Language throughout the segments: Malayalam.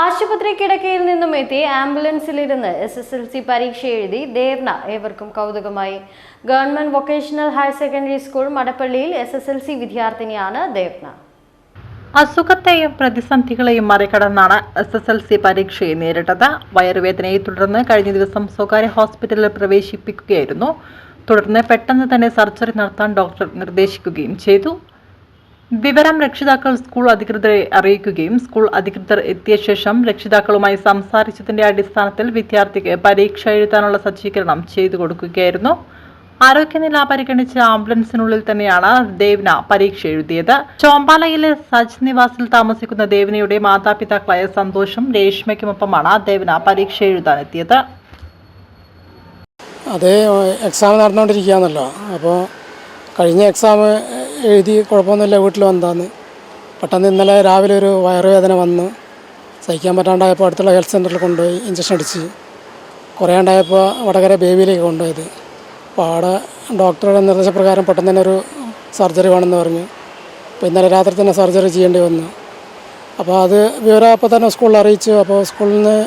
ആശുപത്രി കിടക്കയിൽ നിന്നും എത്തി ആംബുലൻസിലിരുന്ന് SSLC പരീക്ഷ എഴുതി ദേവ്ന ഏവർക്കും കൗതുകമായി. Government vocational higher secondary school മടപ്പള്ളിയിൽ SSLC വിദ്യാർത്ഥിനിയാണ് ദേവ്ന. അസുഖത്തെയും പ്രതിസന്ധികളെയും മറികടന്നാണ് SSLC പരീക്ഷയെ നേരിട്ടത്. വയറുവേദനയെ തുടർന്ന് കഴിഞ്ഞ ദിവസം സ്വകാര്യ ഹോസ്പിറ്റലിൽ പ്രവേശിപ്പിക്കുകയായിരുന്നു. തുടർന്ന് പെട്ടെന്ന് തന്നെ സർജറി നടത്താൻ ഡോക്ടർ നിർദ്ദേശിക്കുകയും ചെയ്തു. വിവരം രക്ഷിതാക്കൾ സ്കൂൾ അധികൃതരെ അറിയിക്കുകയും സ്കൂൾ അധികൃതർ എത്തിയ ശേഷം രക്ഷിതാക്കളുമായി സംസാരിച്ചതിന്റെ അടിസ്ഥാനത്തിൽ വിദ്യാർത്ഥിക്ക് പരീക്ഷ എഴുതാനുള്ള സജ്ജീകരണം ചെയ്തു കൊടുക്കുകയായിരുന്നു. ആരോഗ്യനില പരിഗണിച്ച് ആംബുലൻസിനുള്ളിൽ തന്നെയാണ് ദേവ്ന പരീക്ഷ എഴുതിയത്. ചോമ്പാലയിലെ സജ് നിവാസിൽ താമസിക്കുന്ന ദേവ്നയുടെ മാതാപിതാക്കളായ സന്തോഷം രേഷ്മയ്ക്കുമൊപ്പമാണ് ദേവ്ന പരീക്ഷ എഴുതാനെത്തിയത്. അത് എക്സാം നടന്നുകൊണ്ടിരിക്കുകയാണല്ലോ. അപ്പോൾ കഴിഞ്ഞ എക്സാം എഴുതി കുഴപ്പമൊന്നുമില്ല, വീട്ടിൽ വന്നതാണ്. പെട്ടെന്ന് ഇന്നലെ രാവിലെ ഒരു വയറുവേദന വന്ന് സഹിക്കാൻ പറ്റാണ്ടായപ്പോൾ അടുത്തുള്ള ഹെൽത്ത് സെൻ്ററിൽ കൊണ്ടുപോയി ഇഞ്ചക്ഷൻ അടിച്ച്. കുറേ ഉണ്ടായപ്പോൾ വടകര ബേബിയിലേക്ക് കൊണ്ടുപോയത്. അപ്പോൾ അവിടെ ഡോക്ടറുടെ നിർദ്ദേശപ്രകാരം പെട്ടെന്ന് തന്നെ ഒരു സർജറി വേണമെന്ന് പറഞ്ഞു. അപ്പോൾ ഇന്നലെ രാത്രി തന്നെ സർജറി ചെയ്യേണ്ടി വന്നു. അപ്പോൾ അത് വിവരം അപ്പോൾ തന്നെ സ്കൂളിൽ അറിയിച്ചു. അപ്പോൾ സ്കൂളിൽ നിന്ന്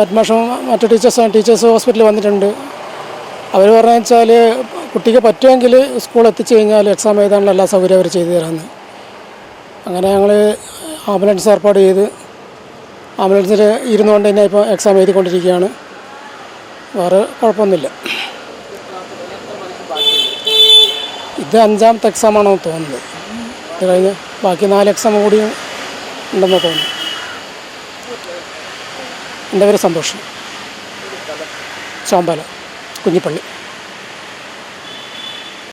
അഡ്മിഷൻ മറ്റു ടീച്ചേഴ്സ് ഹോസ്പിറ്റലിൽ വന്നിട്ടുണ്ട്. അവർ പറഞ്ഞു വെച്ചാൽ കുട്ടിക്ക് പറ്റുമെങ്കിൽ സ്കൂൾ എത്തിച്ചു കഴിഞ്ഞാൽ എക്സാം എഴുതാനുള്ള എല്ലാ സൗകര്യവും അവർ ചെയ്തു തരാമെന്ന്. അങ്ങനെ ഞങ്ങൾ ആംബുലൻസ് ഏർപ്പാട് ചെയ്ത് ആംബുലൻസിൽ ഇരുന്നുകൊണ്ട് തന്നെ ഇപ്പോൾ എക്സാം എഴുതിക്കൊണ്ടിരിക്കുകയാണ്. വേറെ കുഴപ്പമൊന്നുമില്ല. ഇത് 5ാമത്തെ എക്സാമാണെന്ന് തോന്നുന്നത്. ഇത് കഴിഞ്ഞ് ബാക്കി 4 എക്സാം കൂടി ഉണ്ടെന്ന് തോന്നുന്നു. എൻ്റെ പേര് സന്തോഷം, ചോമ്പാല, കുഞ്ഞിപ്പള്ളി.